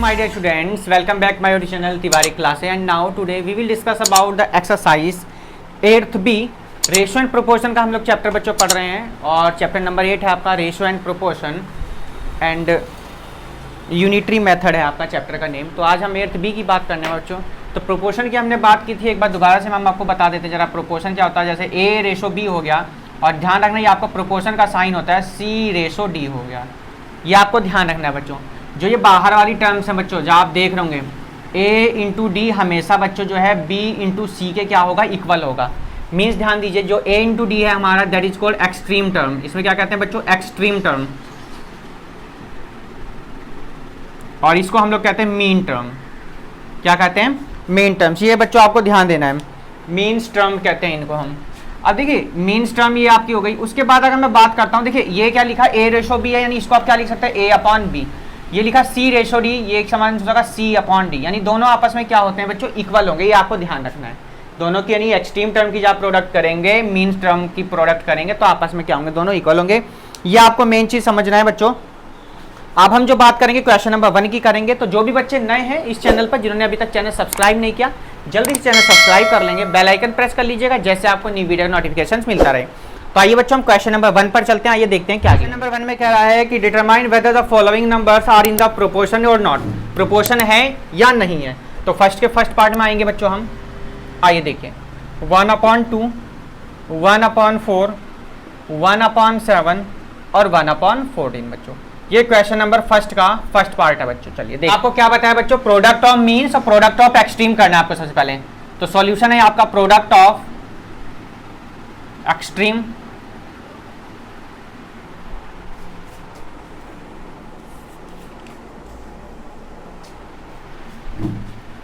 my dear students, welcome back my YouTube channel Tiwari class, and now today we will discuss about the exercise 8th B ratio and proportion का हम लोग chapter बच्चों पढ़ रहे हैं और chapter number 8 है आपका ratio and proportion and unitary method है आपका चैप्टर का नेम। तो आज हम 8th B की बात करने हैं बच्चों। तो प्रोपोर्शन की हमने बात की थी, एक बार दोबारा से हम आपको बता देते हैं जरा प्रोपोर्शन क्या होता है। जैसे A रेशो B हो गया और ध्यान रखना ये आपका प्रोपोर्शन का साइन होता है C रेशो D हो गया, ये आपको ध्यान रखना है बच्चों। जो ये बाहर वाली टर्म्स हैं बच्चों, जो आप देख रहे होंगे A इंटू डी हमेशा बच्चों जो है B इंटू सी के क्या होगा, इक्वल होगा। मीन्स ध्यान दीजिए जो A इंटू डी है हमारा that is called extreme term. इसमें क्या कहते हैं बच्चों, एक्सट्रीम टर्म, और इसको हम लोग कहते हैं मीन टर्म। क्या कहते हैं, मीन टर्म्स। ये बच्चों आपको ध्यान देना है, मीन्स टर्म कहते हैं इनको हम। अब देखिए मीन्स टर्म ये आपकी हो गई। उसके बाद अगर मैं बात करता हूँ, देखिए ये क्या लिखा A रेशो B है, यानी इसको आप क्या लिख सकते हैं A अपॉन B। ये लिखा C रेशो D, ये एक समान होगा C अपॉन D, यानी दोनों आपस में क्या होते हैं बच्चों, इक्वल होंगे। ये आपको ध्यान रखना है। दोनों की यानी एक्सट्रीम टर्म की जब आप प्रोडक्ट करेंगे, मीन्स टर्म की प्रोडक्ट करेंगे तो आपस में क्या होंगे, दोनों इक्वल होंगे। ये आपको मेन चीज समझना है बच्चों। अब हम जो बात करेंगे क्वेश्चन नंबर 1 की करेंगे। तो जो भी बच्चे नए हैं इस चैनल पर, जिन्होंने अभी तक चैनल सब्सक्राइब नहीं किया, जल्दी से चैनल सब्सक्राइब कर लेंगे, बेल आइकन प्रेस कर लीजिएगा जैसे आपको न्यू वीडियो नोटिफिकेशंस मिलता रहे। तो आइए बच्चों हम क्वेश्चन नंबर 1 पर चलते हैं। आइए देखते हैं क्या क्वेश्चन नंबर 1 में कह रहा है कि determine whether the following numbers are in the proportion और नॉट। प्रोपोर्शन है या नहीं है। तो फर्स्ट के फर्स्ट पार्ट में आएंगे बच्चों हम। आइए देखिए 1/2, 1/4, 1/7 और 1/14 बच्चों। ये क्वेश्चन नंबर फर्स्ट का फर्स्ट पार्ट है बच्चों। चलिए देखिए आपको क्या बताया बच्चों, प्रोडक्ट ऑफ मीन्स और प्रोडक्ट ऑफ एक्सट्रीम करना है आपको सबसे पहले। तो सॉल्यूशन है आपका प्रोडक्ट ऑफ एक्सट्रीम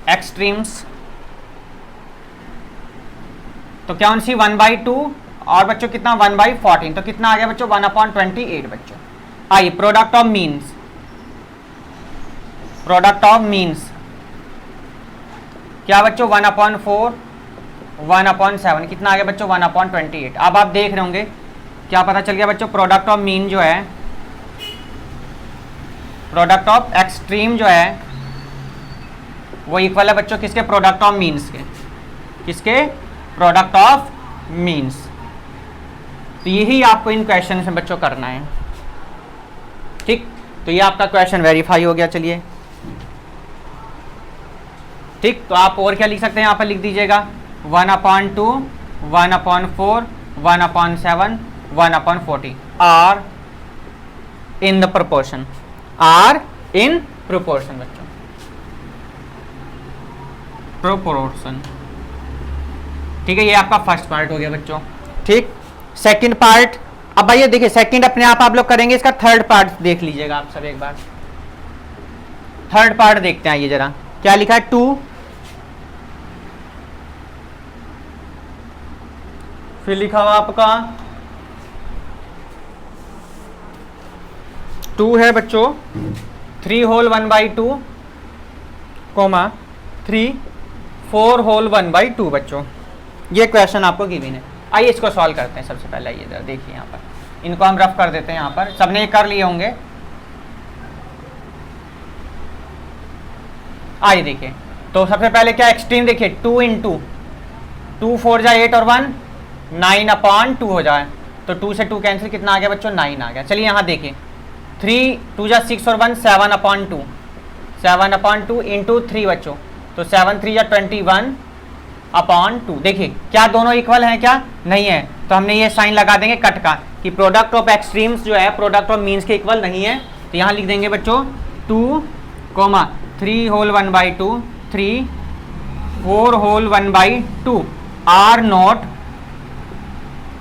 एक्सट्रीम्स। तो क्या सी 1/2 और बच्चों कितना 1/14, तो कितना आ गया बच्चों 1/28 बच्चों। आइए product of means, product of means क्या बच्चों 1/4, 1/7 कितना आ गया बच्चों 1/28। अब आप देख रहे होंगे क्या पता चल गया बच्चों, प्रोडक्ट ऑफ मीन जो है, प्रोडक्ट ऑफ एक्सट्रीम जो है वो इक्वल है बच्चों किसके, प्रोडक्ट ऑफ मीन्स के। किसके, प्रोडक्ट ऑफ मीन्स। तो यही आपको इन क्वेश्चन में बच्चों करना है, ठीक। तो ये आपका क्वेश्चन वेरीफाई हो गया। चलिए ठीक, तो आप और क्या लिख सकते हैं, यहाँ पर लिख दीजिएगा 1/2, 1/4, 1/7, 1/40 are in the proportion, are in proportion बच्चों, प्रोपोर्शन। ठीक है, ये आपका फर्स्ट पार्ट हो गया बच्चों, ठीक। सेकंड पार्ट, अब भाई देखिए सेकंड अपने आप लोग करेंगे, इसका थर्ड पार्ट देख लीजिएगा आप सब एक बार। थर्ड पार्ट देखते हैं, ये जरा क्या लिखा है 2, फिर लिखा हुआ आपका 2 है बच्चों 3 होल 1/2 कोमा 3 4 होल 1/2 बच्चों। ये क्वेश्चन आपको गिवन है। आइए इसको सॉल्व करते हैं सबसे पहले। ये जरा देखिए यहाँ पर, इनको हम रफ कर देते हैं। यहाँ पर सबने कर लिए होंगे। आइए देखिए, तो सबसे पहले क्या एक्सट्रीम देखिए 2 इंटू 2 4 जाए 8 और 1 9/2 हो जाए, तो 2 से 2 कैंसिल, कितना आ गया बच्चों 9 आ गया। चलिए यहाँ देखिए 3 2 जा 6 और 1 7/2, 7/2 इंटू 3 बच्चों, तो 7 3 जा 21/2। देखिए क्या दोनों इक्वल हैं, क्या नहीं है। तो हमने ये साइन लगा देंगे कट का कि प्रोडक्ट ऑफ एक्सट्रीम्स जो है प्रोडक्ट ऑफ मीन्स के इक्वल नहीं है। तो यहाँ लिख देंगे बच्चों 2, 3 whole 1/2, 3 4 whole 1/2 are not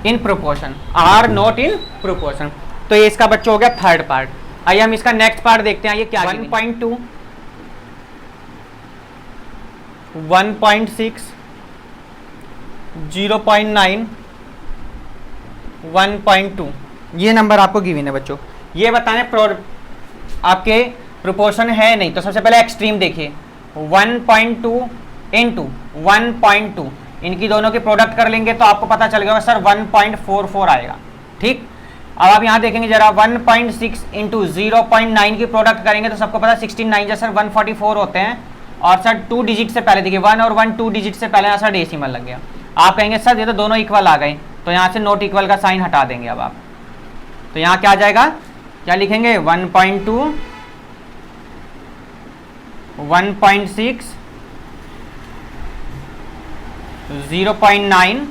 in proportion, are not in proportion. तो ये इसका बच्चों हो गया थर्ड पार्ट। आइए हम इसका नेक्स्ट पार्ट देखते हैं। ये क्या 1.2, 1.6, 0.9, 1.2 ये नंबर आपको गिवन है बच्चों। ये बताने आपके प्रोपोर्शन है नहीं। तो सबसे पहले एक्सट्रीम देखिए 1.2 इंटू 1.2, इनकी दोनों के प्रोडक्ट कर लेंगे तो आपको पता चल गया सर 1.44 आएगा, ठीक। अब आप यहाँ देखेंगे जरा 1.6 इंटू 0.9 की प्रोडक्ट करेंगे तो सबको पता 16 9 जा सर 144 होते हैं। और सर 2 डिजिट से पहले देखिए 1 और 1 2 डिजिट से पहले यहाँ सर डेसिमल लग गया। आप कहेंगे सर ये तो दोनों इक्वल आ गए, तो यहाँ से नॉट इक्वल का साइन हटा देंगे अब आप। तो यहाँ क्या आ जाएगा, क्या लिखेंगे 1.2 1.6 0.9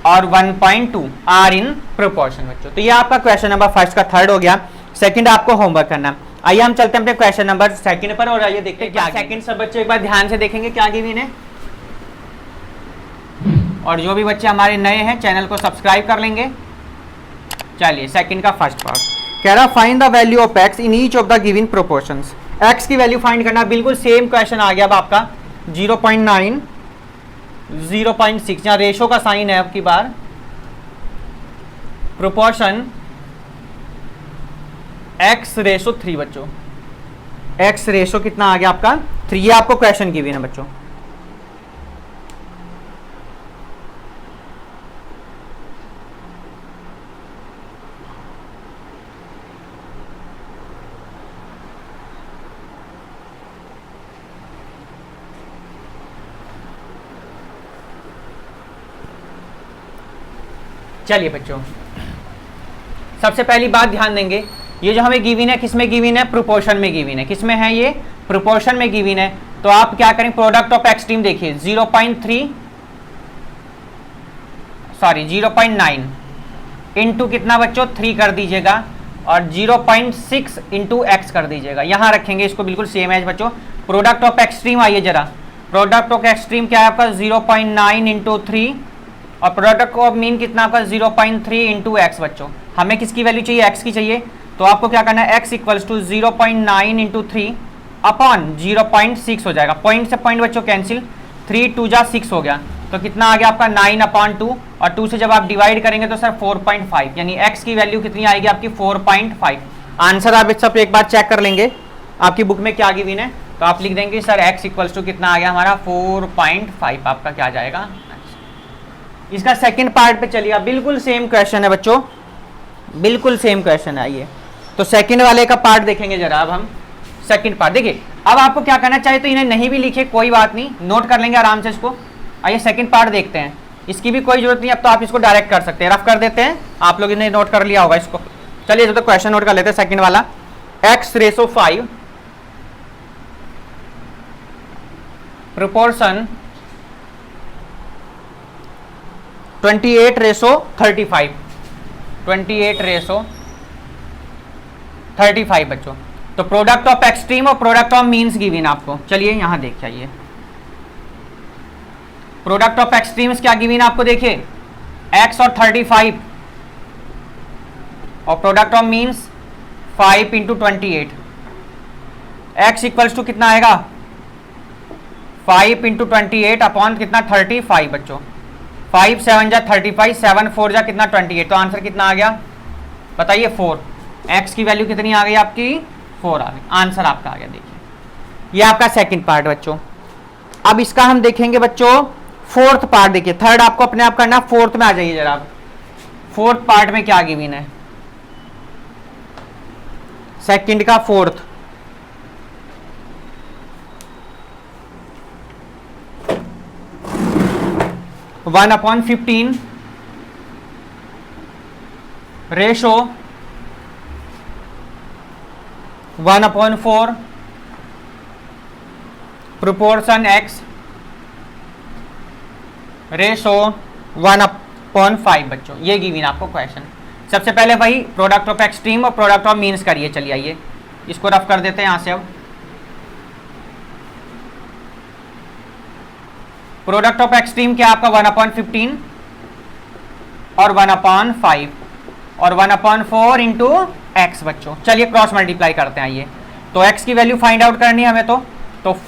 और 1.2 आर इन प्रोपोर्शन बच्चों। तो ये आपका क्वेश्चन नंबर फर्स्ट का थर्ड हो गया। सेकंड आपको होमवर्क करना। आइए हम चलते हैं अपने क्वेश्चन नंबर सेकंड पर और आइए देखते हैं क्या सेकंड। सब बच्चों एक बार ध्यान से देखेंगे क्या गिवन है, और जो भी बच्चे हमारे नए हैं चैनल को सब्सक्राइब कर लेंगे। चलिए सेकंड का फर्स्ट पार्ट कह रहा find the value of x in each of the given proportions. X की वैल्यू फाइंड करना, बिल्कुल सेम क्वेश्चन आ गया अब आपका 0.9 0.6, यहाँ रेशो का साइन है अब की बार। प्रोपोर्शन x रेशो 3 बच्चों, x रेशो कितना आ गया आपका 3, ये आपको क्वेश्चन गिवन है बच्चों। चलिए बच्चों सबसे पहली बात ध्यान देंगे, ये जो हमें गिवन है किसमें गिवन है, प्रोपोर्शन में गिवन है। किसमें है ये, प्रोपोर्शन में गिवन है। तो आप क्या करें, प्रोडक्ट ऑफ एक्सट्रीम देखिए 0.9 इंटू कितना बच्चों 3 कर दीजिएगा, और 0.6 इंटू एक्स कर दीजिएगा। यहां रखेंगे इसको बिल्कुल सेम है बच्चों। प्रोडक्ट ऑफ एक्सट्रीम आइए जरा, प्रोडक्ट ऑफ एक्सट्रीम क्या है आपका 0.9 इंटू 3, और प्रोडक्ट ऑफ मीन कितना आपका 0.3 इंटू एक्स बच्चों। हमें किसकी वैल्यू चाहिए, एक्स की चाहिए। तो आपको क्या करना है, x equals to 0.9 into 3 upon 0.6 हो जाएगा। पॉइंट से पॉइंट बच्चों कैंसिल, 3 2 जा 6 हो गया, तो कितना आ गया आपका 9/2, और 2 से जब आप डिवाइड करेंगे तो सर 4.5, यानी एक्स की वैल्यू कितनी आएगी आपकी 4.5। आंसर आप इस सब एक बार चेक कर लेंगे आपकी बुक में क्या गिवन है, तो आप लिख देंगे सर एक्स इक्वल्स टू कितना आ गया हमारा 4.5, आपका क्या आ जाएगा। इसका सेकंड पार्ट पे चलिए, बिल्कुल सेम क्वेश्चन है बच्चों, बिल्कुल सेम क्वेश्चन है। आइए तो सेकंड वाले का पार्ट देखेंगे जरा। अब हम सेकंड पार्ट देखिए, अब आपको क्या करना चाहिए, तो इन्हें नहीं भी लिखे कोई बात नहीं, नोट कर लेंगे आराम से इसको। आइए सेकंड पार्ट देखते हैं, इसकी भी कोई जरूरत नहीं, अब तो आप इसको डायरेक्ट कर सकते हैं। रफ कर देते हैं, आप लोग इन्हें नोट कर लिया होगा इसको। चलिए तो क्वेश्चन नोट कर लेते हैं सेकंड वाला। x ratio 5 proportion 28 ratio 35, 28 ratio 35 बच्चों। तो प्रोडक्ट ऑफ एक्सट्रीम और प्रोडक्ट ऑफ मीन्स गिवन आपको। चलिए यहां देख जाइए, प्रोडक्ट ऑफ एक्सट्रीम्स क्या गिवन आपको, देखिए x और 35, और product of means 5 into 28। x equals to कितना आएगा 5 इंटू 28 अपॉन कितना 35 बच्चों। 5 7 जा 35, 7 4 जा कितना 28, तो आंसर कितना आ गया बताइए 4। x की वैल्यू कितनी आ गई आपकी 4 आ गई, आंसर आपका आ गया। देखिए ये आपका सेकंड पार्ट बच्चों। अब इसका हम देखेंगे बच्चों फोर्थ पार्ट। देखिए थर्ड आपको अपने आप करना, फोर्थ में आ जाइए जरा। फोर्थ पार्ट में क्या गिवन है, सेकंड का fourth. One upon 15 ratio 1/4 proportion x ratio 1/5 बच्चों। ये गिवन आपको क्वेश्चन। सबसे पहले वही प्रोडक्ट ऑफ एक्सट्रीम और प्रोडक्ट ऑफ मीन्स करिए। चलिए आइए इसको रफ कर देते हैं यहां से। अब प्रोडक्ट ऑफ एक्सट्रीम क्या आपका 1/15 और 1/5 और 1/4 इंटू एक्स बच्चों। चलिए क्रॉस मल्टीप्लाई करते हैं। आइए तो x की वैल्यू फाइंड आउट करनी है हमें, तो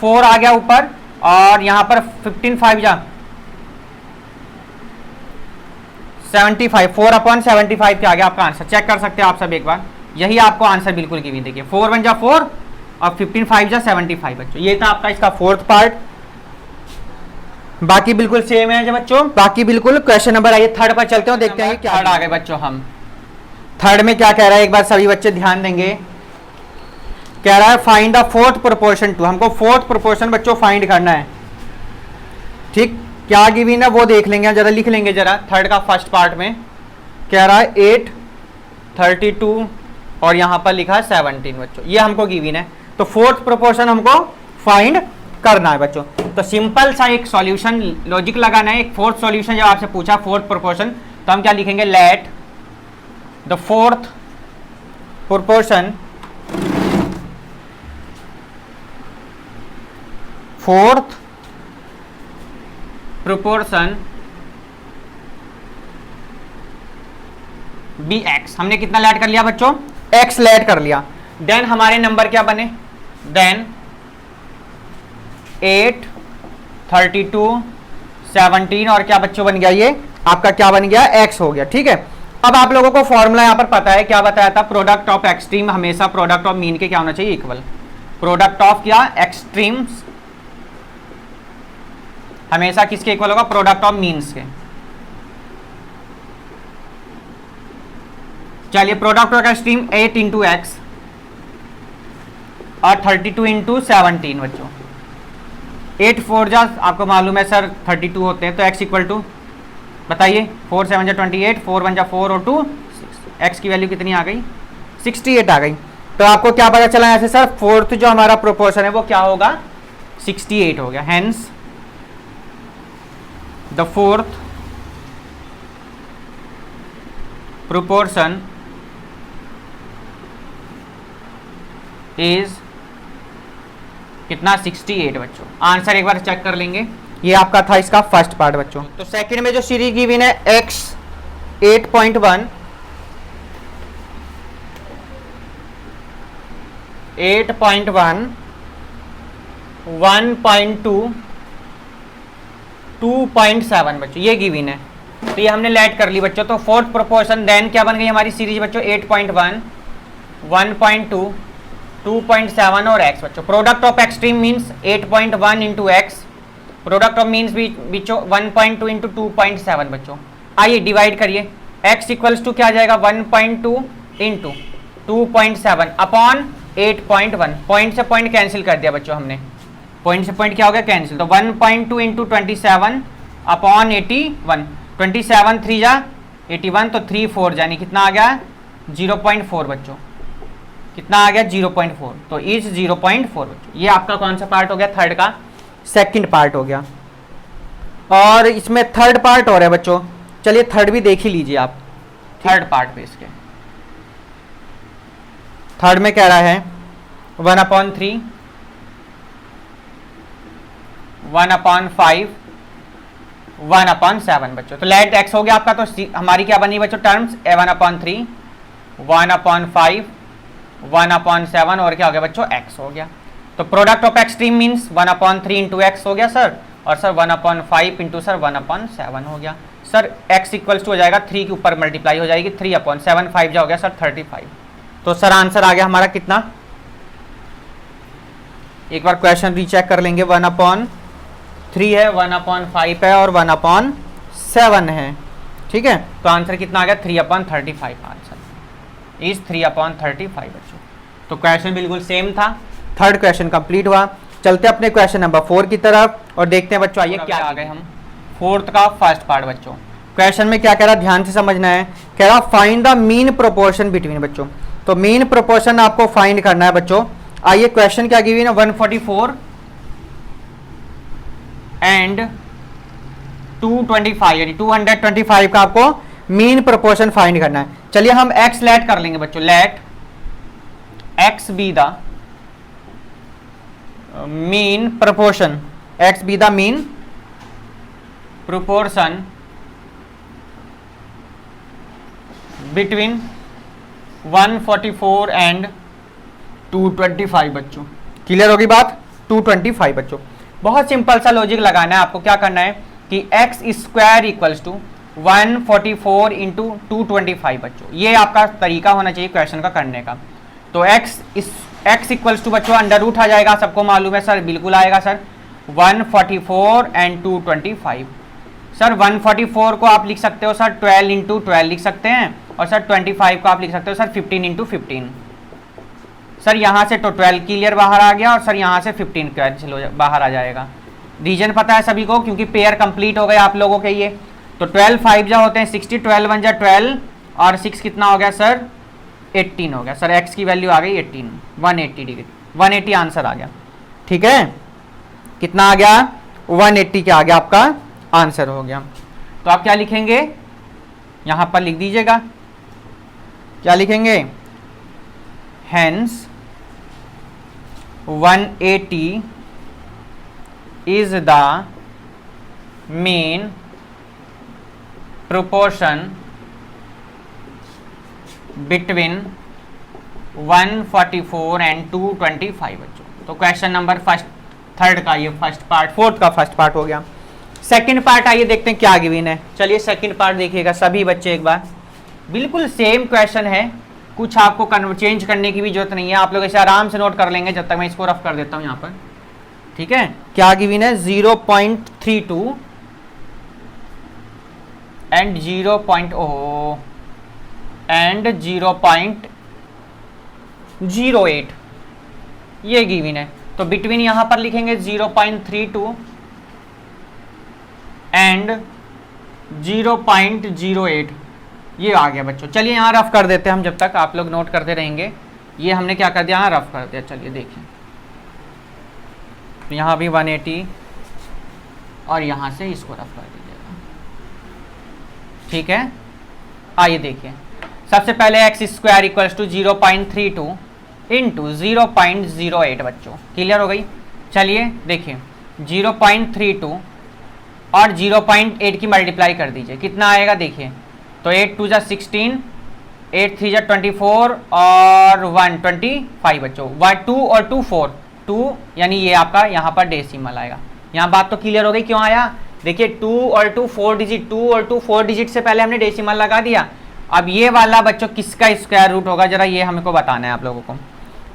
4 आ गया ऊपर, और यहां पर 15 5 जा 75, 4/75 क्या आ गया आपका आंसर। चेक कर सकते हैं आप सब एक बार, यही आपको आंसर बिल्कुल गिवन। देखिए 4 1 जा 4 और 15 5 जा 75 बच्चों। ये था आपका इसका फोर्थ पार्ट। बाकी बिल्कुल सेम है बच्चों, बाकी बिल्कुल। क्वेश्चन नंबर आइए थर्ड पर चलते हैं, देखते हैं क्या आ गए बच्चों। हम थर्ड में क्या कह रहा है, एक बार सभी बच्चे ध्यान देंगे। कह रहा है find the fourth proportion to, हमको फोर्थ प्रोपोर्शन बच्चों फाइंड करना है। ठीक, क्या गिवन है वो देख लेंगे, जरा लिख लेंगे जरा। थर्ड का फर्स्ट पार्ट में कह रहा है 8, 32 और यहां पर लिखा है 17 बच्चों, ये हमको गिवन है। तो फोर्थ प्रोपोर्शन हमको फाइंड करना है बच्चों। तो सिंपल सा एक सॉल्यूशन लॉजिक लगाना है। एक फोर्थ सॉल्यूशन जब आपसे पूछा फोर्थ प्रोपोर्शन, तो हम क्या लिखेंगे, let the fourth proportion, fourth proportion be x. हमने कितना लेट कर लिया बच्चों, एक्स लेट कर लिया। देन हमारे नंबर क्या बने, देन 8, 32, 17 और क्या बच्चों बन गया, ये आपका क्या बन गया, एक्स हो गया। ठीक है, अब आप लोगों को फॉर्मूला यहां पर पता है, क्या बताया था, प्रोडक्ट ऑफ एक्सट्रीम हमेशा प्रोडक्ट ऑफ मीन के क्या होना चाहिए, इक्वल। प्रोडक्ट ऑफ क्या, एक्सट्रीम्स हमेशा किसके इक्वल होगा, प्रोडक्ट ऑफ मीन्स के। चलिए product of extreme 8 into x और 32 इंटू 17 बच्चों। 8 4 जा, आपको मालूम है सर 32 होते हैं, तो x इक्वल टू बताइए, 4 7 जा 28, 4 1 जा 4 और 2 6, x की वैल्यू कितनी आ गई, 68 आ गई। तो आपको क्या पता चला ऐसे सर, फोर्थ जो हमारा प्रोपोर्शन है वो क्या होगा, 68 हो गया। Hence the fourth proportion is कितना, 68 बच्चों। आंसर एक बार चेक कर लेंगे। ये आपका था इसका फर्स्ट पार्ट बच्चों। तो सेकंड में जो सीरीज गिवन है x 8.1, 8.1, 1.2, 2.7 बच्चों, ये गिवन है। तो ये हमने लेट कर ली बच्चों। तो फोर्थ प्रोपोर्शन देन क्या बन गई हमारी सीरीज बच्चों, 8.1, 1.2, 2.7 और x बच्चों। Product of extreme means 8.1 into x, product of means बच्चों 1.2 इंटू 2.7 बच्चों। आइए डिवाइड करिए, x इक्वल्स टू क्या आ जाएगा, 1.2 इंटू 2.7 अपॉन 8.1। पॉइंट से पॉइंट कैंसिल कर दिया बच्चों हमने, पॉइंट से पॉइंट क्या हो गया, कैंसिल। तो 1.2 इंटू 27 अपॉन 81, 27 3 जा 81, तो 3 4 यानी कितना आ गया, 0.4 बच्चों। कितना आ गया, 0.4। तो इज 0.4 बच्चों। ये आपका कौन सा पार्ट हो गया, थर्ड का सेकंड पार्ट हो गया। और इसमें थर्ड पार्ट और है बच्चों, चलिए थर्ड भी देख ही लीजिए आप। थर्ड पार्ट पे इसके थर्ड में कह रहा है 1/3, 1/5, 1/7 बच्चों। तो लेट एक्स हो गया आपका। तो हमारी क्या बनी बच्चों टर्म्स, 1/3, 1/5, 1/7 और क्या हो गया बच्चों, x हो गया। तो product of extreme means 1/3 into x हो गया सर, और सर 1/5 इंटू सर 1/7 हो गया सर। x इक्वल्स टू हो जाएगा 3 के ऊपर मल्टीप्लाई हो जाएगी, 3/7, 5 जा हो गया सर 35। तो सर आंसर आ गया हमारा कितना, एक बार क्वेश्चन रीचेक कर लेंगे। 1/3 है, 1/5 है और 1/7 है। ठीक है, तो आंसर कितना आ गया, 3/35 आंसर इज 3/35 बच्चों। तो क्वेश्चन बिल्कुल सेम था। थर्ड क्वेश्चन कंप्लीट हुआ। चलते अपने क्वेश्चन नंबर 4 की तरफ और देखते हैं बच्चों, आइए क्या आ गए हम। फोर्थ का फर्स्ट पार्ट बच्चों, क्वेश्चन में क्या कह रहा है, ध्यान से समझना है। कह रहा find the mean proportion between बच्चों। तो मीन प्रोपोर्शन आपको फाइंड करना है बच्चों। आइए क्वेश्चन क्या गिवन है, 144 एंड 225 यानी 225 का आपको मीन प्रोपोर्शन फाइंड करना है। चलिए हम x लेट कर लेंगे बच्चों, let x be the mean proportion, x be the mean proportion between 144 and 225 बच्चों। क्लियर होगी बात, 225 बच्चों। बहुत सिंपल सा लॉजिक लगाना है आपको। क्या करना है कि x square equals to 144 into 225 बच्चों। ये आपका तरीका होना चाहिए क्वेश्चन का करने का। तो x इक्वल्स टू बच्चों अंडर रूट आ जाएगा, सबको मालूम है सर, बिल्कुल आएगा सर। 144 एंड 225 सर 144 को आप लिख सकते हो सर 12 इंटू 12 लिख सकते हैं, और सर 25 को आप लिख सकते हो सर 15 इंटू 15। सर यहाँ से तो 12 क्लियर बाहर आ गया और सर यहाँ से 15 कैंसिल हो बाहर आ जाएगा। रीजन पता है सभी को, क्योंकि पेयर कंप्लीट हो गए आप लोगों के ये। तो 12 5 जा होते हैं 60, 12 1 जा 12 और 6 कितना हो गया सर 18 हो गया। सर x की वैल्यू आ गई 18, 180 डिग्री, 180 आंसर आ गया। ठीक है, कितना आ गया 180 क्या आ गया आपका आंसर हो गया। तो आप क्या लिखेंगे, यहां पर लिख दीजिएगा, क्या लिखेंगे, hence 180 is the mean proportion between 144 and 225 बच्चों। तो क्वेश्चन नंबर थर्ड का ये फर्स्ट पार्ट, फोर्थ का फर्स्ट पार्ट हो गया। सेकंड पार्ट आइए देखते हैं क्या गिवन है। चलिए सेकंड पार्ट देखिएगा सभी बच्चे एक बार, बिल्कुल सेम क्वेश्चन है, कुछ आपको चेंज करने की भी जरूरत नहीं है। आप लोग इसे आराम से नोट कर लेंगे जब तक मैं इसको रफ कर देता हूं यहाँ पर। ठीक है, क्या गिवन है 0.32 एंड 0.08 ये गिवन है। तो बिटवीन यहां पर लिखेंगे 0.32 एंड 0.08 ये आ गया बच्चों। चलिए यहाँ रफ कर देते हैं हम, जब तक आप लोग नोट करते रहेंगे। ये हमने क्या कर दिया, यहाँ रफ कर दिया। चलिए देखिए, तो यहाँ भी 180 और यहाँ से इसको रफ कर दीजिएगा। ठीक है, आइए देखिए, सबसे पहले x square equals to 0.32 into 0.08 बच्चों, क्लियर हो गई। चलिए देखिए 0.32 और 0.8 की मल्टीप्लाई कर दीजिए, कितना आएगा देखिए। तो 8 2 जा 16, 8 3 जा 24 और 1 25 बच्चों। 2 और 2 4, 2 यानी ये आपका यहाँ पर डेसिमल आएगा। यहाँ बात तो क्लियर हो गई क्यों आया। देखिए 2 और 2 4 डिजिट, 2 और 2 4 डिजिट से पहले हमने डेसिमल लगा दिया। अब ये वाला बच्चों किसका स्क्वायर रूट होगा, जरा ये हमको बताना है आप लोगों को।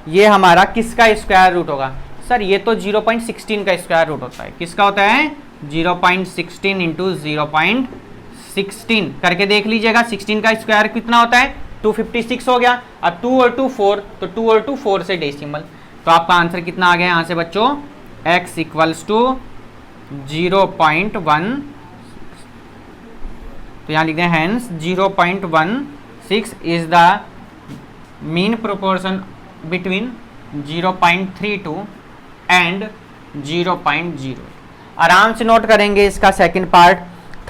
ये हमारा किसका स्क्वायर रूट होगा, सर ये तो 0.16 का स्क्वायर रूट होता है। किसका होता है 0.16 इंटू 0.16 करके देख लीजिएगा। 16 का स्क्वायर कितना होता है 256 हो गया। अब 2 और 2 4, तो 2 और 2 4 से डेसिमल। तो आपका आंसर कितना आ गया यहाँ से बच्चों, x इक्वल्स टू 0.1। तो यहाँ लिख दें hence 0.16 is the mean proportion between 0.32 and 0.0। आराम से नोट करेंगे इसका सेकंड पार्ट,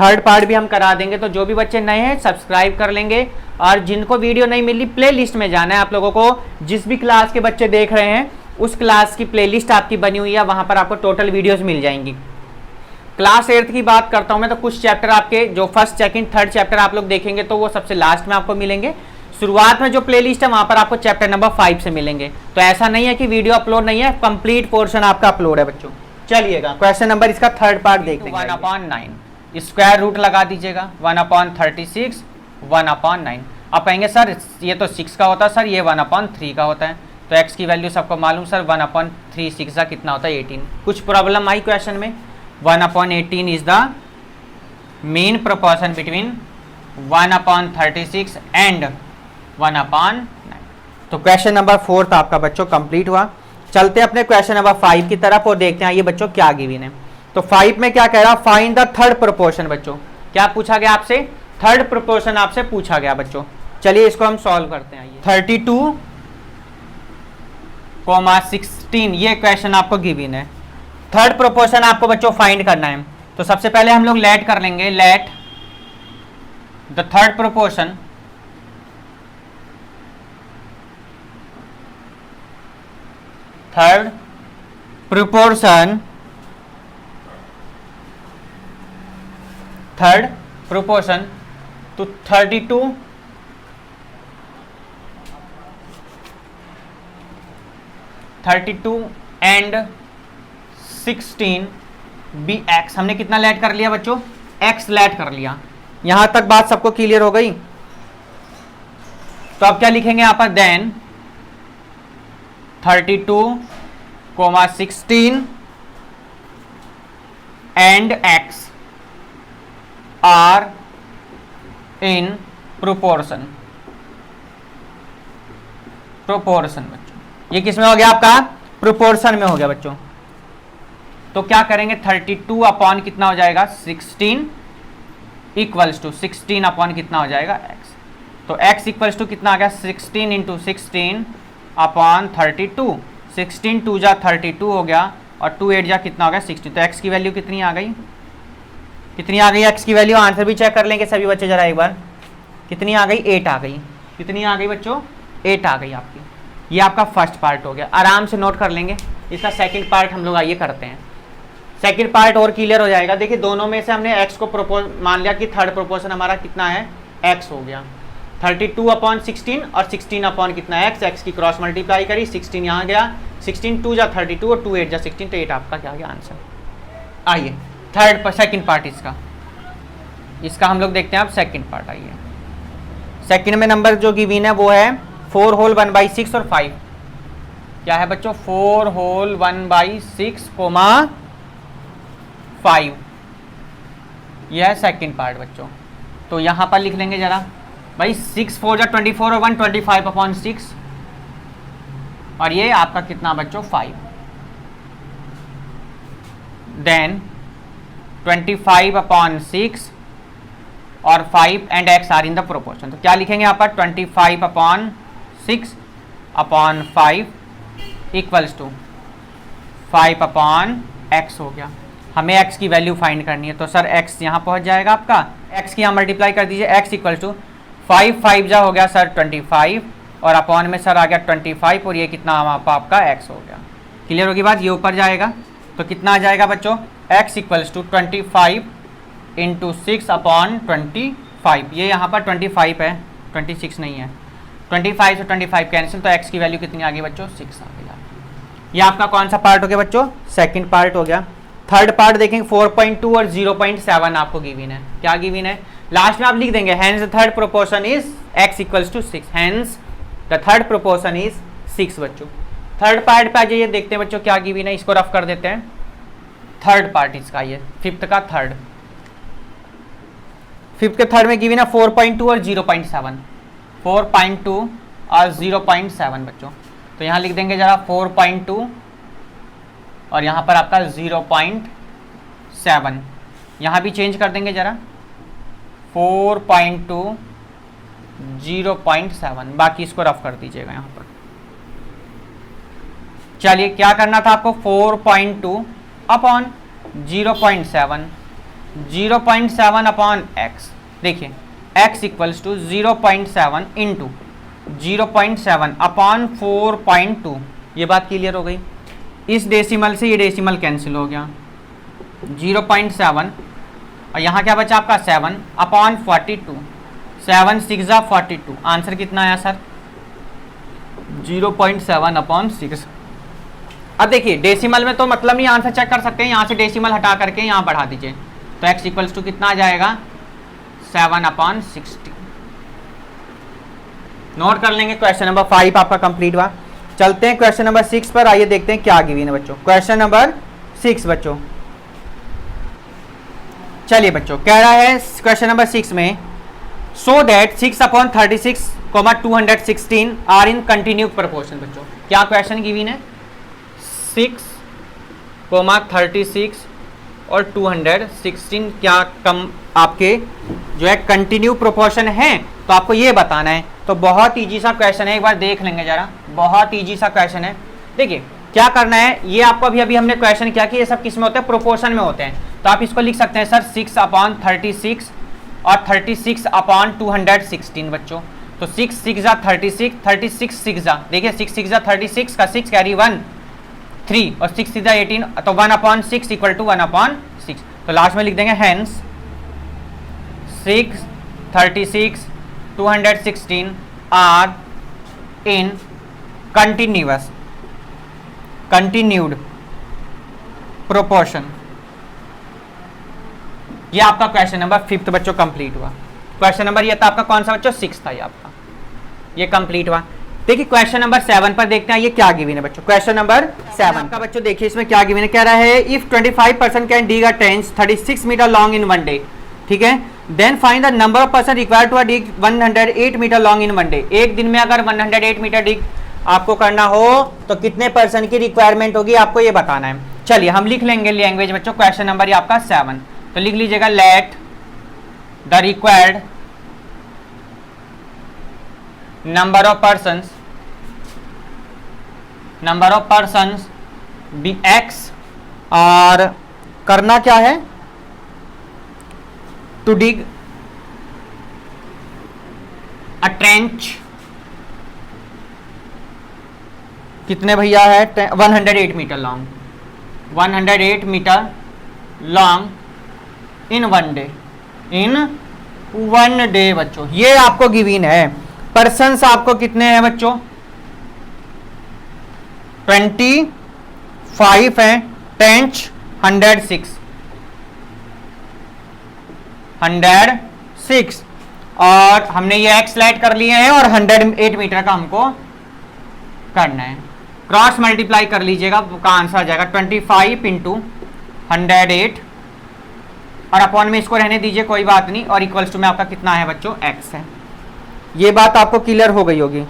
थर्ड पार्ट भी हम करा देंगे। तो जो भी बच्चे नए हैं सब्सक्राइब कर लेंगे, और जिनको वीडियो नहीं मिली प्लेलिस्ट में जाना है आप लोगों को। जिस भी क्लास के बच्चे देख रहे हैं उस क्लास की प्लेलिस्ट आपकी बनी हुई है, वहां पर आपको टोटल वीडियोस मिल जाएंगी। क्लास 8th की बात करता हूं मैं, तो कुछ चैप्टर आपके जो फर्स्ट सेकंड थर्ड चैप्टर आप लोग देखेंगे तो वो सबसे लास्ट में आपको मिलेंगे। शुरुआत में जो प्लेलिस्ट है वहां पर आपको चैप्टर नंबर 5 से मिलेंगे। तो ऐसा नहीं है कि वीडियो अपलोड नहीं है, कंप्लीट पोर्शन आपका अपलोड है बच्चों। चलिएगा क्वेश्चन नंबर इसका थर्ड पार्ट देखते हैं। 1/9 स्क्वायर रूट लगा दीजिएगा, 1/36 1/9। आप कहेंगे सर ये तो 6 का होता है, सर ये 1/3 का होता है। तो x की वैल्यू सबको मालूम, सर 1/3 6 का कितना होता है 18। कुछ प्रॉब्लम आई क्वेश्चन में, 1/18 is the main proportion between 1/36 and 1/9। तो क्वेश्चन नंबर 4 आपका बच्चों कंप्लीट हुआ। चलते हैं अपने क्वेश्चन नंबर 5 की तरफ और देखते हैं ये बच्चों क्या गिवन है। तो 5 में क्या कह रहा, फाइंड द थर्ड प्रोपोर्शन। बच्चों क्या पूछा गया आपसे, थर्ड प्रोपोर्शन आपसे पूछा गया बच्चों। चलिए इसको हम सॉल्व करते हैं। 32,16 ये क्वेश्चन आपको गिवन है। थर्ड प्रोपोर्शन आपको बच्चों फाइंड करना है। तो सबसे पहले हम लोग लेट कर लेंगे, let the third proportion third proportion to 32 and 16 be x. हमने कितना लेट कर लिया बच्चों, x लेट कर लिया। यहां तक बात सबको क्लियर हो गई। तो अब क्या लिखेंगे यहां पर, then 32,16 and x are in proportion. Proportion बच्चों, ये किस में हो गया आपका, प्रोपोर्शन में हो गया बच्चों। तो क्या करेंगे 32 अपॉन कितना हो जाएगा 16 इक्वल्स टू 16 अपॉन कितना हो जाएगा x। तो x इक्वल्स टू कितना आ गया 16 इंटू 16 अपॉन 32, 16 2 जा 32 हो गया और 2 8 जा कितना हो गया 16। तो x की वैल्यू कितनी आ गई, कितनी आ गई x की वैल्यू, आंसर भी चेक कर लेंगे सभी बच्चे जरा एक बार, कितनी आ गई 8 आ गई, कितनी आ गई बच्चों 8 आ गई आपकी। ये आपका फर्स्ट पार्ट हो गया, आराम से नोट कर लेंगे। इसका सेकंड पार्ट हम लोग आइए करते हैं, सेकंड पार्ट और क्लियर हो जाएगा। देखिए दोनों में से हमने x को प्रोपोज मान लिया कि थर्ड प्रोपोर्शन हमारा कितना है x हो गया, 32 अपॉन 16 और 16 अपॉन कितना है x की क्रॉस मल्टीप्लाई करी, 16 यहाँ गया, 16 2 जा 32 और 2 8 जा 16, तो 8 आपका क्या गया आंसर। आइए थर्ड सेकंड पार्ट इसका हम लोग देखते हैं। आप सेकंड पार्ट आइए, सेकंड में नंबर जो गिवन है वो है 4 होल 1/6 और 5, क्या है बच्चों 4 होल 1/6 कोमा 5, यह है सेकंड पार्ट बच्चों। तो यहाँ पर लिख लेंगे जरा भाई 6 4 जा 24 और 1 25 अपॉन 6, और ये आपका कितना बच्चों 5, देन 25 अपॉन 6 और 5 and x are in the proportion. तो क्या लिखेंगे यहाँ पर 25 upon 6 upon 5 equals to 5 upon x हो गया। हमें x की वैल्यू फाइंड करनी है, तो सर x यहाँ पहुँच जाएगा आपका, x की यहाँ मल्टीप्लाई कर दीजिए, x इक्वल्स टू 5 5 जा हो गया सर 25 और अपॉन में सर आ गया 25 और ये कितना आपका x हो गया। क्लियर होगी बात, ये ऊपर जाएगा तो कितना आ जाएगा बच्चों x equals to 25 into 6 upon 25, ये यहाँ पर 25 है 26 नहीं है, 25 से 25 कैंसिल, तो x की वैल्यू कितनी आ गई बच्चों 6 आ गई। ये आपका कौन सा पार्ट हो गया बच्चों, सेकंड पार्ट हो गया। थर्ड पार्ट देखेंगे 4.2 और 0.7 आपको गिवन है, क्या गिवन है लास्ट में आप लिख देंगे, hence the third proportion is x equals to 6, hence the third proportion is 6 बच्चों। थर्ड पार्ट पे आ जाइए, देखते हैं बच्चों क्या गिवन है, इसको रफ कर देते हैं। थर्ड पार्ट इसका, ये फिफ्थ का थर्ड, फिफ्थ के थर्ड में गिवन है 4.2 और 0.7, 4.2 और 0.7 बच्चों। तो यहाँ लिख देंगे जरा 4.2 और यहाँ पर आपका 0.7, यहाँ भी चेंज कर देंगे जरा 4.2 0.7, बाकी इसको रफ कर दीजिएगा यहाँ पर। चलिए क्या करना था आपको 4.2 अपॉन 0.7, 0.7 अपॉन x, देखिए x equals to 0.7 into 0.7 upon 4.2, ये बात क्लियर हो गई। इस डेसिमल से ये डेसिमल कैंसिल हो गया, 0.7 और यहाँ क्या बचा आपका 7 अपॉन 42, 7 6 जा 42, आंसर कितना आया सर 0.7 अपॉन 6। अब देखिए डेसिमल में तो मतलब नहीं, आंसर चेक कर सकते हैं, यहाँ से डेसिमल हटा करके यहाँ बढ़ा दीजिए, तो x इक्वल्स टू कितना आ जाएगा 7 अपॉन 60। नोट कर लेंगे, क्वेश्चन नंबर 5 आपका कंप्लीट हुआ। चलते हैं क्वेश्चन नंबर 6 पर, आइए देखते हैं क्या गिवन है बच्चों। क्वेश्चन नंबर 6 बच्चों, चलिए बच्चों कह रहा है क्वेश्चन नंबर 6 में so that 6 upon 36 216 are in continue proportion. बच्चों क्या क्वेश्चन गिवन है, 6 36 और 216 क्या कम आपके जो है कंटिन्यू प्रोपोर्शन है, तो आपको ये बताना है। तो बहुत इजी सा क्वेश्चन है, एक बार देख लेंगे जरा, बहुत इजी सा क्वेश्चन है। देखिए क्या करना है, ये आपको अभी हमने क्वेश्चन किया कि ये सब किस में होते हैं, प्रोपोर्शन में होते हैं। तो आप इसको लिख सकते हैं सर 6 अपॉन 36 और 36 अपॉन 216 बच्चों। तो 6 6 जा 36, 36 6 जा, देखिए 6 6 जा 36 का 6 कैरी 1 3 और 6 6 जा 18, तो 1 अपॉन 6 इक्वल टू 1 अपॉन 6। तो लास्ट में लिख देंगे hence 6 36 216 are in continued proportion. ये आपका क्वेश्चन नंबर 5 बच्चों कंप्लीट हुआ। क्वेश्चन नंबर ये था आपका कौन सा बच्चों 6 था, ये आपका ये कंप्लीट हुआ। देखिए क्वेश्चन नंबर 7 पर देखते हैं ये क्या गिवन है बच्चों। क्वेश्चन नंबर 7 का बच्चों देखिए इसमें क्या गिवन है, कह रहा है if 25% can dig a trench 36 metre long in 1 day, ठीक है, then find the number of person required to dig 108 metre long in 1 day. एक दिन में अगर 108 मीटर डिग आपको करना हो तो कितने परसेंट की रिक्वायरमेंट होगी आपको ये बताना है। चलिए हम लिख लेंगे लैंग्वेज बच्चों, क्वेश्चन नंबर ये आपका 7, तो लिख लीजिएगा let the required number of persons be x, और करना क्या है, टू डिग अ ट्रेंच, कितने भैया है 108 metre long, 108 metre long in one day बच्चों, ये आपको गिवन है। पर्सन्स आपको कितने हैं बच्चों 25 है, टेंच 106 और हमने ये एक्स लाइट कर लिए हैं और 108 मीटर का हमको करना है। क्रॉस मल्टीप्लाई कर लीजिएगा, का आंसर आ जाएगा 25 इंटू 108 और अपॉन में इसको रहने दीजिए कोई बात नहीं, और इक्वल्स टू में आपका कितना है बच्चों एक्स है। ये बात आपको क्लियर हो गई होगी।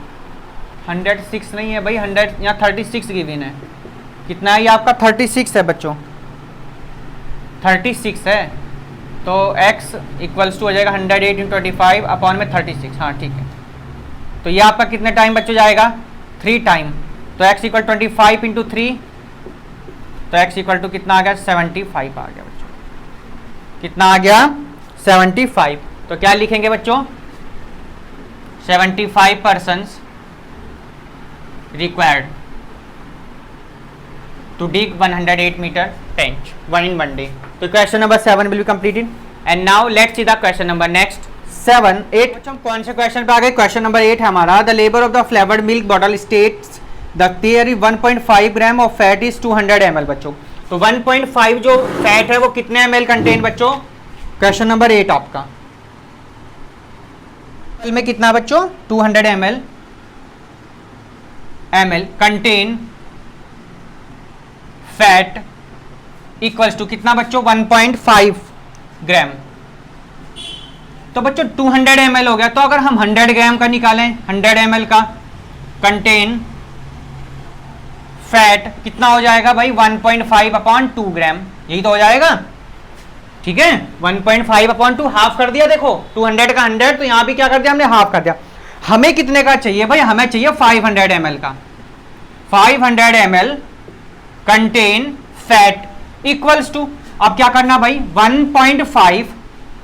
106 नहीं है भाई, 100 यहाँ 36 गिवन है, कितना है ये आपका 36 है बच्चों, 36 है, तो x इक्वल्स टू हो जाएगा 108 इंटू 25 अपॉन में 36, हाँ ठीक है। तो ये आपका कितने टाइम बच्चों जाएगा 3 टाइम, तो x इक्वल 25 इंटू 3, तो x इक्वल टू कितना आ गया 75 आ गया बच्चों, कितना आ गया 75। तो क्या लिखेंगे बच्चों 75 persons required to dig 108 meter trench in one day. So question number 7 will be completed, and now let's see the question number next 7 8। हम कौन से क्वेश्चन पे आ गए, क्वेश्चन नंबर 8 है हमारा। The label of the flavoured milk bottle states the there is 1.5 gram of fat is 200 ml बच्चों। तो 1.5 जो फैट है वो कितने ml कंटेन बच्चों, क्वेश्चन नंबर 8 आपका में कितना बच्चों 200 ml contain fat equals to कितना बच्चों 1.5 ग्राम। तो बच्चों 200 ml हो गया, तो अगर हम 100 ग्राम का निकालें, 100 ml का कंटेन फैट कितना हो जाएगा भाई 1.5 अपॉन 2 ग्राम, यही तो हो जाएगा, ठीक है। 1.5 अपॉन 2 हाफ कर दिया, देखो 200 का 100, तो यहां भी क्या कर दिया हमने हाफ कर दिया। हमें कितने का चाहिए भाई, हमें चाहिए 500 ml का, 500 ml contain fat equals to, अब क्या करना भाई 1.5,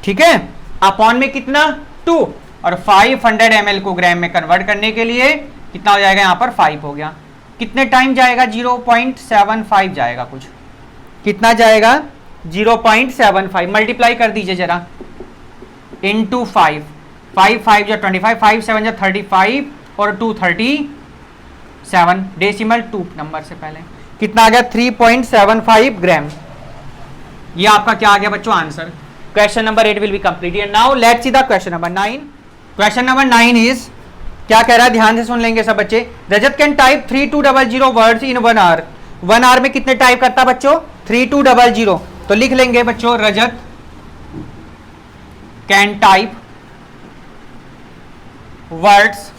ठीक है, अपॉन में कितना 2, और 500 ml को ग्राम में कन्वर्ट करने के लिए कितना हो जाएगा यहाँ पर 5 हो गया। कितने टाइम जाएगा 0.75 जाएगा कुछ, कितना जाएगा 0.75, मल्टीप्लाई कर दीजिए जरा इंटू 5, 5 जो 25, 5 7 जो 35 और 2 37, डेसिमल 2 नंबर से पहले कितना आ गया 3.75 ग्राम। ये आपका क्या आ गया बच्चों answer. Question number 8 will be completed. Now let's see the question number 9। Question number 9 is, क्या कह रहा है ध्यान से सुन लेंगे सब बच्चे। Rajat can type 3200 words in 1 hour. 1 hour में कितने टाइप करता बच्चों 3200, तो लिख लेंगे बच्चों Rajat can type words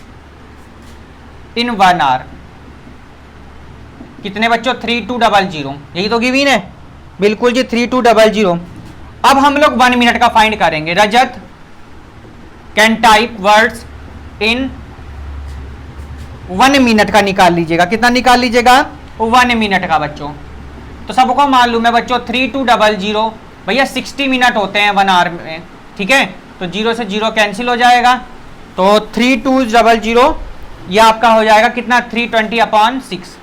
in 1 hour, कितने बच्चों 3200, यही तो गिवन है बिल्कुल जी 3200। अब हम लोग 1 मिनट का फाइंड करेंगे। Rajat can type words in 1 minute का निकाल लीजिएगा, कितना निकाल लीजिएगा 1 मिनट का बच्चों। तो सबको मालूम है बच्चों 3200 भैया 60 मिनट होते हैं 1 आवर में, ठीक है, तो 0 से 0 कैंसिल हो जाएगा, तो 3200 ये आपका हो जाएगा कितना 320/6।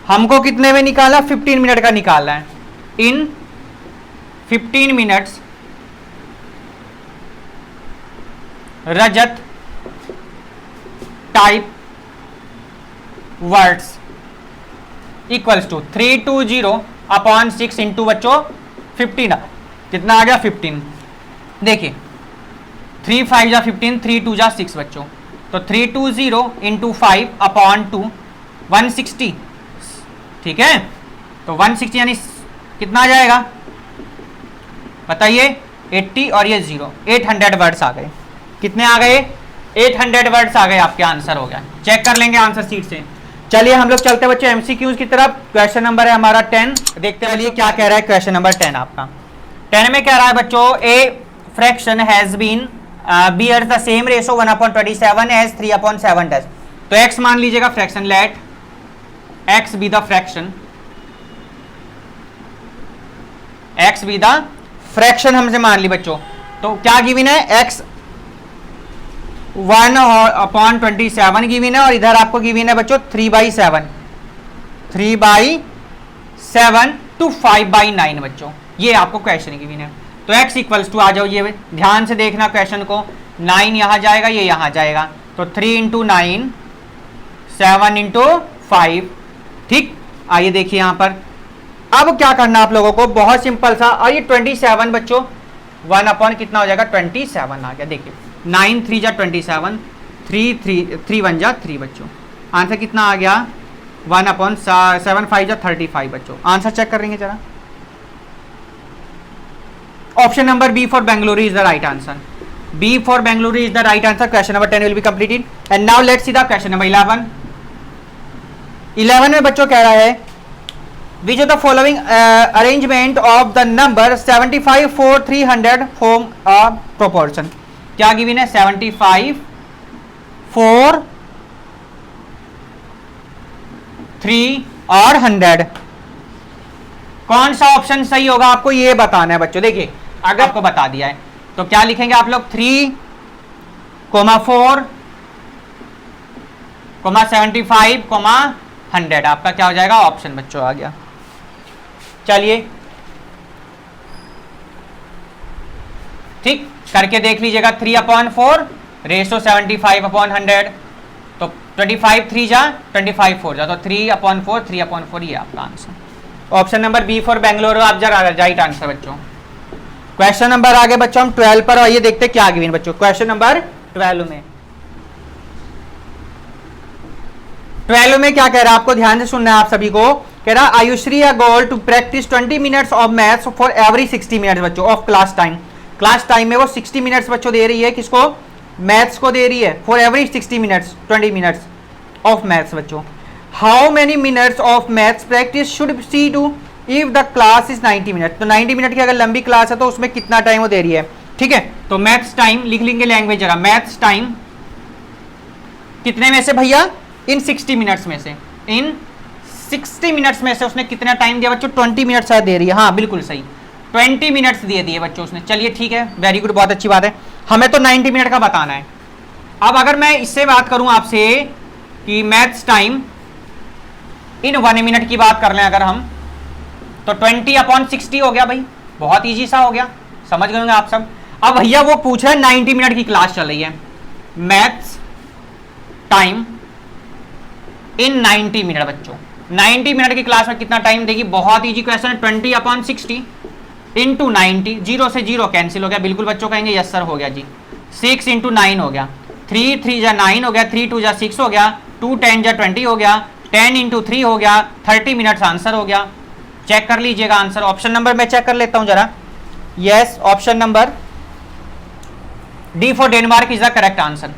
हमको कितने में निकाला 15 मिनट का निकाला है। In 15 minutes Rajat type words equals to 320/6 into बच्चों 15, कितना आ गया 15। देखिए 3 5 जा 15, 3 2 जा 6 बच्चों, तो 320 इंटू 5/2 160, ठीक है, तो 160 यानी कितना आ जाएगा बताइए 80 और ये 0, 800 वर्ड्स आ गए। कितने आ गए 800 वर्ड्स आ गए आपके, आंसर हो गया। चेक कर लेंगे आंसर शीट से। चलिए हम लोग चलते हैं बच्चों एमसीक्यूज की तरफ। क्वेश्चन नंबर है हमारा 10, देखते हैं क्या कह रहा है क्वेश्चन नंबर 10 आपका। 10 में कह रहा है बच्चों, a fraction has been bears the same ratio 1/27 as 3/7 does. तो x मान लीजिएगा fraction, let x be the fraction, x be the fraction हमसे मान ली बच्चों। तो क्या गिवन है, x 1/27 गिवन है, और इधर आपको गिवन है बच्चों 3/7 टू 5/9 बच्चों, ये आपको क्वेश्चन गिवन है। तो x इक्वल्स टू, आ जाओ ये ध्यान से देखना क्वेश्चन को, 9 यहां जाएगा, ये यहां जाएगा, तो 3 × 9 7 × 5। ठीक, आइए देखिए यहां पर अब क्या करना आप लोगों को, बहुत सिंपल सा। और ये 27 बच्चों 1 कितना हो जाएगा 27 आ गया। देखिए 9 3 जा 27, 3 1 जा 3 बच्चों, आंसर कितना आ गया 1/7 5 जा 35 बच्चों। आंसर चेक करेंगे जरा। Option number B for Bengaluru is the right answer. B for Bengaluru is the right answer. Question number 10 will be completed. And now let's see the question number 11। 11 में बच्चों कह रहा है, which of the following arrangement of the number 75 4 300 form a proportion। क्या given है, 75 4 3 और 100, कौन सा ऑप्शन सही होगा आपको ये बताना है बच्चों। देखिए अगर आपको बता दिया है तो क्या लिखेंगे आप लोग, 3, 4, 75, 100, आपका क्या हो जाएगा ऑप्शन बच्चों आ गया। चलिए ठीक करके देख लीजिएगा, 3/4 रेशो 75/100, तो 25 3 जा 25 4 जा, तो 3/4 ये आपका answer. Option number B for Bengaluru आप जरा राइट आंसर बच्चों। क्वेश्चन नंबर आगे बच्चों हम 12 पर आइए, देखते क्या गिवन बच्चों। क्वेश्चन नंबर 12 में क्या कह रहा है, आपको ध्यान से सुनना है आप सभी को। कह रहा Ayushri a goal to practice 20 minutes of maths for every 60 minutes बच्चों of class time. Class time में वो 60 मिनट्स बच्चों दे रही है, किसको, मैथ्स को दे रही है, for every 60 minutes 20 minutes of maths बच्चों। How many minutes of maths practice should she do if the class is 90 minute. तो 90 मिनट की अगर लंबी क्लास है तो उसमें कितना टाइम वो दे रही है। ठीक है, तो मैथ्स टाइम लिख लेंगे लैंग्वेज जरा। मैथ्स टाइम कितने में से भैया, इन 60 मिनट्स में से, इन 60 मिनट्स में से उसने कितना टाइम दिया बच्चों, 20 मिनट्स दे रही है। हाँ बिल्कुल सही, 20 मिनट्स दे दिए बच्चों उसने। चलिए ठीक है, वेरी गुड, बहुत अच्छी बात है। हमें तो 90 मिनट का बताना है। अब अगर मैं इससे बात करूं आपसे कि मैथ्स टाइम इन 1 मिनट की बात कर लें अगर हम, तो 20/60 हो गया भाई, बहुत इजी सा हो गया, समझ गए होंगे आप सब। अब भैया वो पूछ रहा है 90 मिनट की क्लास चल रही है, मैथ्स टाइम इन 90 मिनट बच्चों। 90 मिनट की क्लास में कितना टाइम देगी, बहुत इजी क्वेश्चन है। 20/60 इंटू 90, 0 से 0 कैंसिल हो गया, बिल्कुल बच्चों कहेंगे यस सर हो गया जी। 6 × 9 हो गया, 3 3 जा 9 हो गया, 3 2 जा 6 हो गया, 2 10 जा 20 हो गया, 10 × 3 हो गया, 30 मिनट्स आंसर हो गया। चेक कर लीजिएगा आंसर। ऑप्शन नंबर मैं चेक कर लेता हूं जरा। Yes, option number D for Denmark is the correct answer.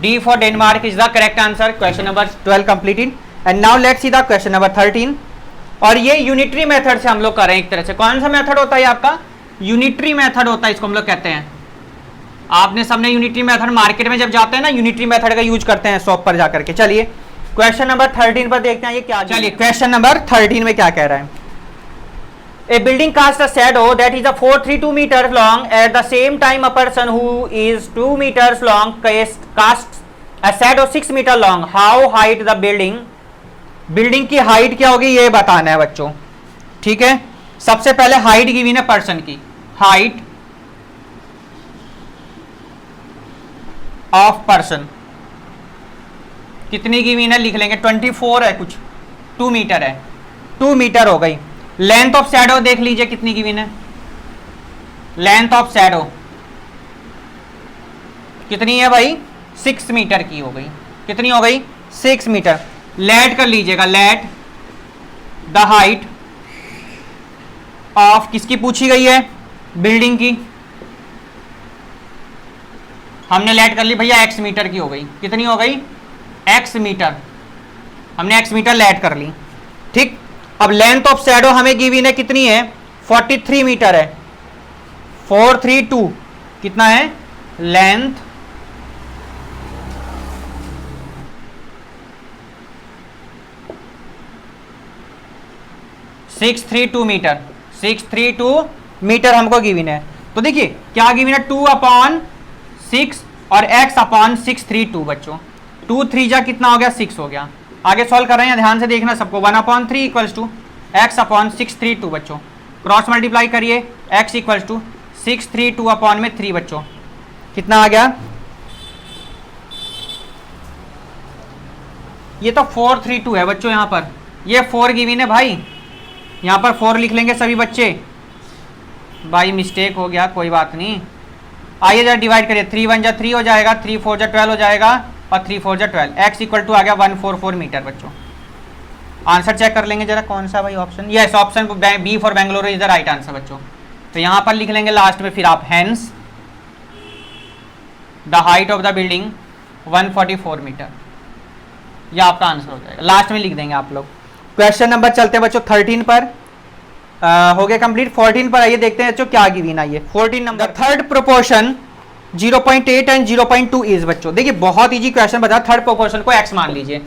D for Denmark is the correct answer. Question number 12 completed. And now let's see the question number 13। और ये unitary method से हम लोग कर रहे हैं एक तरह से। कौन सा मेथड होता है आपका, यूनिटरी मेथड होता है, इसको हम लोग कहते हैं। आपने सबने यूनिटरी मेथड मार्केट में जब जाते हैं ना, यूनिटरी मेथड का यूज करते हैं शॉप पर जाकर के। चलिए क्वेश्चन नंबर 13 पर देखते हैं ये क्या। चलिए क्वेश्चन नंबर 13 में क्या कह रहा है। A building casts a shadow that is a 432 meters long. At the same time, a person who is 2 meters long casts a shadow 6 meter long. How height the building? Building की height क्या होगी ये बताना है बच्चों। ठीक है, सबसे पहले हाइट गिवन है पर्सन की, हाइट ऑफ पर्सन कितनी गिवन है लिख लेंगे, 24 है कुछ, 2 मीटर है, 2 मीटर हो गई। लेंथ ऑफ शैडो देख लीजिए कितनी गिवन है, लेंथ ऑफ शैडो कितनी है भाई, 6 मीटर की हो गई। कितनी हो गई, 6 मीटर। लेट कर लीजिएगा, लेट द हाइट ऑफ किसकी पूछी गई है, बिल्डिंग की, हमने लेट कर ली भैया x मीटर की हो गई, कितनी हो गई x मीटर, हमने x मीटर लेट कर ली। ठीक, अब लेंथ ऑफ शैडो हमें गिवन है कितनी है 43 मीटर है, 432 कितना है लेंथ मीटर, 632 मीटर हमको गिवन है। तो देखिए क्या गिवन है 2/6 और x/632 बच्चों, 2 3 जा कितना हो गया 6 हो गया। आगे सॉल्व कर रहे हैं ध्यान से देखना सबको, 1/3 इक्वल्स टू x/632 बच्चों, क्रॉस मल्टीप्लाई करिए x इक्वल्स टू 632/3 बच्चों, कितना आ गया, ये तो 432 है बच्चों, यहाँ पर ये 4 गिवन है भाई, यहाँ पर 4 लिख लेंगे सभी बच्चे, भाई मिस्टेक हो गया कोई बात नहीं। आइए जरा डिवाइड करिए, 3 1 जा 3 हो जाएगा, 3 4 जा 12 हो जाएगा और 3 4 जा 12, x इक्वल टू आ गया 144 मीटर बच्चों। आंसर चेक कर लेंगे जरा कौन सा भाई option, yes option B for Bengaluru is the right answer बच्चों। तो यहाँ पर लिख लेंगे लास्ट में फिर आप hence the height of the building 144 metre, यह आपका आंसर हो जाएगा, लास्ट में लिख देंगे आप लोग। क्वेश्चन नंबर चलते हैं बच्चों 13 पर, हो गया कंप्लीट। 14 पर आइए देखते हैं बच्चों क्या गिवन आई है। 14 number, third proportion 0.8 and 0.2 is बच्चों, देखिए बहुत इजी क्वेश्चन बता, थर्ड प्रोपोर्शन को x मान लीजिए,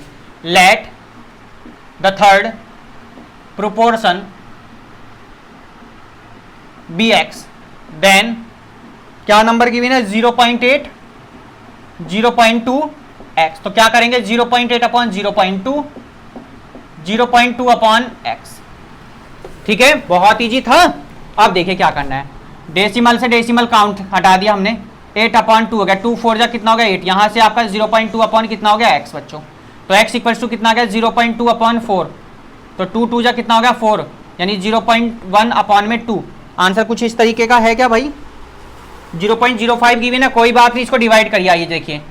let the third proportion be x, then क्या नंबर गिवन है 0.8 0.2 x, तो क्या करेंगे 0.8/0.2 0.2/x, ठीक है बहुत इजी था। अब देखिए क्या करना है, डेसिमल से डेसिमल काउंट हटा दिया हमने, 8/2 हो गया, 2 4 जा कितना हो गया 8, यहाँ से आपका 0.2 कितना हो गया x बच्चों, तो x इक्वल्स टू कितना आ गया 0.2/4, तो 2 2 जा कितना हो गया 4, यानी 0.1/2। आंसर कुछ इस तरीके का है क्या भाई, 0.05 गिवन है, कोई बात नहीं, इसको डिवाइड करिए। आइए देखिए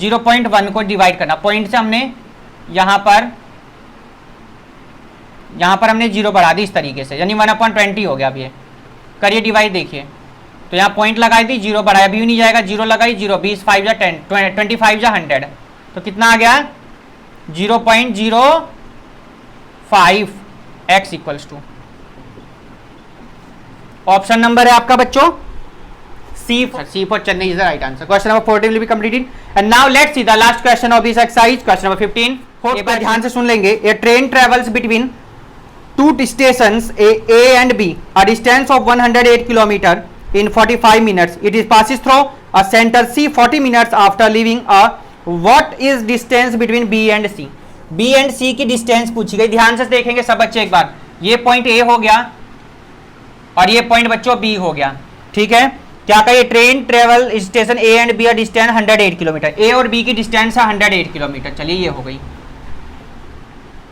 0.1 को डिवाइड करना, पॉइंट से हमने यहाँ पर हमने 0 बढ़ा दी इस तरीके से, यानी 1/20 हो गया। अब ये करिए डिवाइड, देखिए तो यहाँ पॉइंट लगाई थी, 0 बढ़ाया भी नहीं जाएगा, 0 लगाई 0, 20 5 जा 10, 25 जा 100, तो कितना आ गया 0.05 x equals to, option number है आपका बच्चों C for Chennai is the right answer. Question number 14 will be completed. And now let's see the last question of this exercise. Question number 15. एक बार ध्यान से सुन लेंगे. A train travels between two stations A and B, a distance of 108 km in 45 minutes. It is passes through a center C 40 minutes after leaving a. What is distance between B and C? B and C की distance पूछी गई, ध्यान से देखेंगे सब बच्चे एक बार। ये पॉइंट A हो गया और ये पॉइंट बच्चों B हो गया, ठीक है। क्या कहिए, train travel station A and B distance 108 kilometre, A और बी की डिस्टेंस है 108 किलोमीटर। चलिए ये हो गई,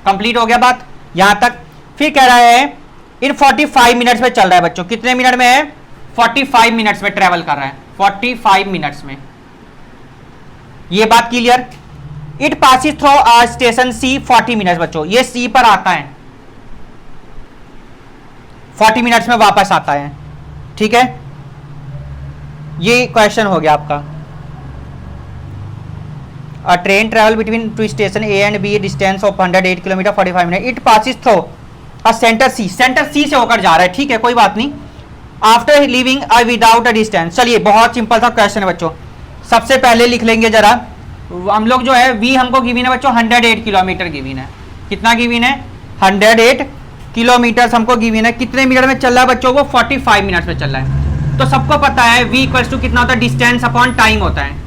कंप्लीट हो गया बात यहां तक। फिर कह रहा है इन 45 मिनट्स में चल रहा है बच्चों, कितने मिनट में है 45 मिनट्स में ट्रेवल कर रहा है, 45 मिनट्स में, ये बात clear. It passes through a station C 40 minutes बच्चों, ये सी पर आता है 40 मिनट्स में वापस आता है, ठीक है। ये क्वेश्चन हो गया आपका। A train travel between two station A and B distance of 108 kilometre 45 minute, it passes through a centre C, centre C से होकर जा रहा है, ठीक है कोई बात नहीं। After living a without a distance, चलिए बहुत सिंपल सा क्वेश्चन है बच्चों। सबसे पहले लिख लेंगे जरा, हम लोग जो है वी हमको गिवन है बच्चों 108 किलोमीटर गिवन है, कितना गिवन है 108 किलोमीटर हमको गिवन है। कितने मिनट में चल रहा है बच्चों, वो 45 मिनट्स में चल रहा है। तो सबको पता है v इक्वल्स टू कितना होता है, डिस्टेंस अपॉन टाइम होता है।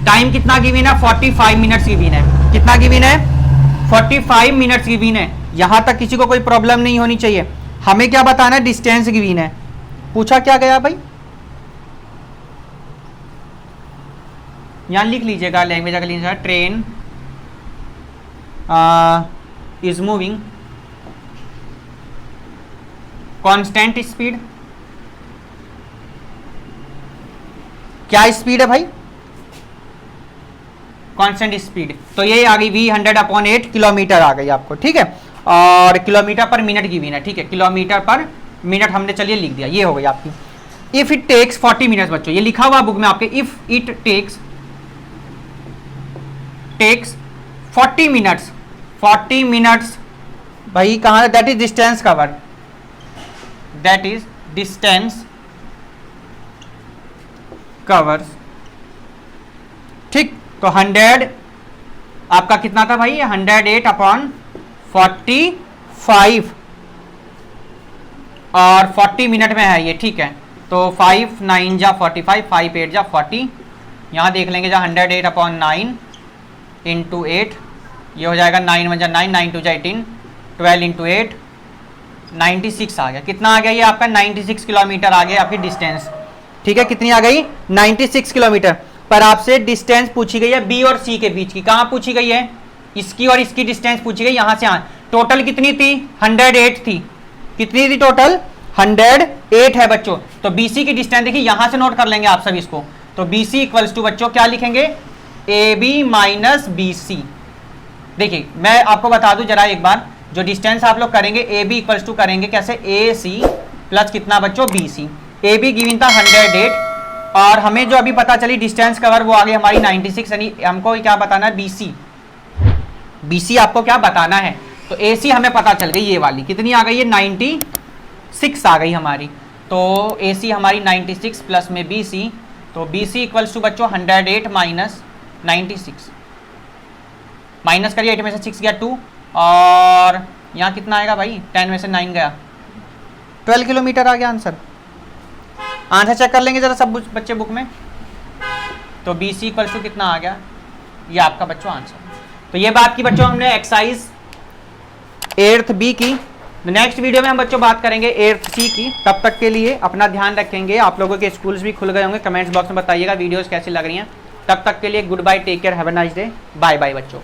टाइम कितना गिवन है 45 मिनट्स गिवन है, कितना गिवन है 45 मिनट्स गिवन है। यहां तक किसी को कोई प्रॉब्लम नहीं होनी चाहिए। हमें क्या बताना है, डिस्टेंस गिवन है। पूछा क्या गया भाई, यहां लिख लीजिएगा लैंग्वेज अगर लीजिएगा, train is moving constant speed, क्या स्पीड है भाई, कांस्टेंट स्पीड। तो ये आ गई v 100/8 किलोमीटर आ गई आपको, ठीक है। और किलोमीटर पर मिनट गिवन है, ठीक है, किलोमीटर पर मिनट हमने चलिए लिख दिया, ये हो गई आपकी। इफ इट टेक्स 40 मिनट्स बच्चों, ये लिखा हुआ बुक में आपके, if it takes takes 40 minutes, 40 minutes भाई कहाँ, that is distance cover, that is distance covers, ठीक। तो 100 आपका कितना था भाई, 108/45 और 40 मिनट में है ये, ठीक है। तो 5 9 जा 45, 5 8 जा 40, यहाँ देख लेंगे जा 108/9 इंटू 8, ये हो जाएगा 9 1 जा 9, 9 2 जा 18, 12 इंटू 8, 96 आ गया। कितना आ गया ये आपका, 96 किलोमीटर आ गया आपकी डिस्टेंस, ठीक है। कितनी आ गई, 96 किलोमीटर। पर आपसे डिस्टेंस पूछी गई है बी और सी के बीच की, कहाँ पूछी गई है, इसकी और इसकी डिस्टेंस पूछी गई, यहां से टोटल कितनी थी, 108 थी। कितनी थी टोटल, 108 है बच्चों। तो बीसी की डिस्टेंस देखिए, यहां से नोट कर लेंगे आप सब इसको। तो बीसी इक्वल्स टू बच्चों क्या लिखेंगे, A B minus B C. देखिए मैं आपको बता दूं जरा एक बार, जो डिस्टेंस आप लोग करेंगे ए बी इक्वल्स टू करेंगे कैसे, ए सी प्लस कितना बच्चों, B C. A B given था 108 और हमें जो अभी पता चली डिस्टेंस कवर वो आ गई हमारी 96, यानी हमको क्या बताना है, बीसी। बीसी आपको क्या बताना है, तो एसी हमें पता चल गई, ये वाली कितनी आ गई है, 96 आ गई हमारी। तो एसी हमारी 96 प्लस में बीसी, तो बीसी इक्वल्स टू बच्चों 108 माइनस 96, माइनस करिए 8 में से 6 गया 2, और यहाँ कितना आएगा भाई, 10 में से 9 गया 12 किलोमीटर आ गया आंसर। आंसर चेक कर लेंगे जरा सब बच्चे बुक में। तो बी सी इक्वल्स टू कितना आ गया, ये आपका बच्चों आंसर। तो ये बात की बच्चों हमने एक्सरसाइज 8th बी की। नेक्स्ट वीडियो में हम बच्चों बात करेंगे 8th सी की। तब तक के लिए अपना ध्यान रखेंगे। आप लोगों के स्कूल्स भी खुल गए होंगे, कमेंट्स बॉक्स में बताइएगा वीडियोस कैसी लग रही हैं। तब तक के लिए goodbye, take care, have a nice day, bye bye बच्चों।